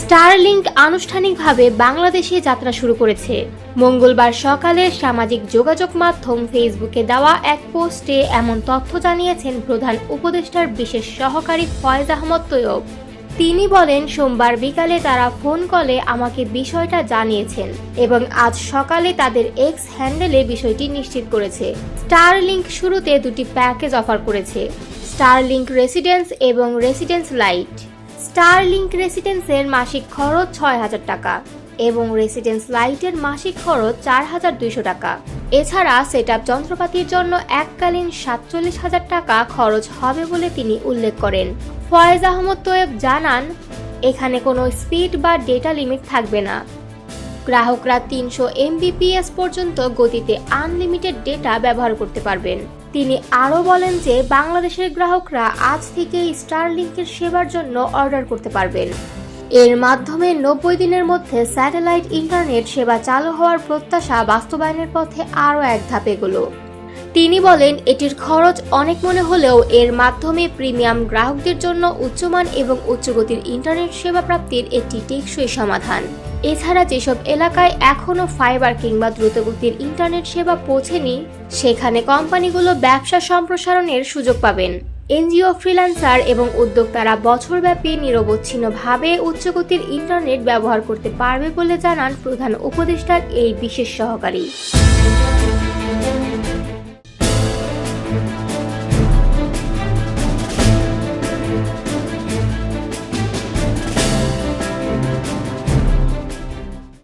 Starlink আনুষ্ঠানিকভাবে বাংলাদেশে যাত্রা শুরু করেছে। মঙ্গলবার সকালে সামাজিক যোগাযোগ মাধ্যম ফেসবুকে দেওয়া এক পোস্টে এমন তথ্য জানিয়েছেন প্রধান উপদেষ্টার বিশেষ সহকারী ফয়েজ আহমদ তৈয়ব। তিনি বলেন, সোমবার বিকালে তারা ফোন কলে আমাকে বিষয়টা জানিয়েছেন এবং আজ সকালে তাদের এক্স হ্যান্ডেলে বিষয়টি নিশ্চিত করেছে। স্টারলিংক শুরুতে দুটি প্যাকেজ অফার করেছে, স্টারলিংক রেসিডেন্স এবং রেসিডেন্স লাইট। স্টারলিংক রেসিডেন্সের মাসিক খরচ ৬,০০০ টাকা এবং রেসিডেন্স লাইটের মাসিক খরচ ৪,২০০ টাকা। এছাড়া সেটআপ যন্ত্রপাতির জন্য এককালীন ৪৭,০০০ টাকা খরচ হবে বলে তিনি উল্লেখ করেন। ফয়েজ আহমদ তৈয়ব জানান, এখানে কোনো স্পিড বা ডেটা লিমিট থাকবে না। গ্রাহকরা ৩০০ MBPS পর্যন্ত গতিতে আনলিমিটেড ডেটা ব্যবহার করতে পারবেন। তিনি আরও বলেন যে বাংলাদেশের গ্রাহকরা আজ থেকেই স্টারলিংকের সেবার জন্য অর্ডার করতে পারবেন। এর মাধ্যমে ৯০ দিনের মধ্যে স্যাটেলাইট ইন্টারনেট সেবা চালু হওয়ার প্রত্যাশা বাস্তবায়নের পথে আরও এক ধাপ এগোলো। তিনি বলেন, এটির খরচ অনেক মনে হলেও এর মাধ্যমে প্রিমিয়াম গ্রাহকদের জন্য উচ্চমান এবং উচ্চগতির ইন্টারনেট সেবা প্রাপ্তির একটি টেকসই সমাধান। এছাড়া যেসব এলাকায় এখনও ফাইবার কিংবা দ্রুতগতির ইন্টারনেট সেবা পৌঁছেনি, সেখানে কোম্পানিগুলো ব্যবসা সম্প্রসারণের সুযোগ পাবেন। এনজিও, ফ্রিল্যান্সার এবং উদ্যোক্তারা বছরব্যাপী নিরবচ্ছিন্নভাবে উচ্চগতির ইন্টারনেট ব্যবহার করতে পারবে বলে জানান প্রধান উপদেষ্টার এই বিশেষ সহকারী।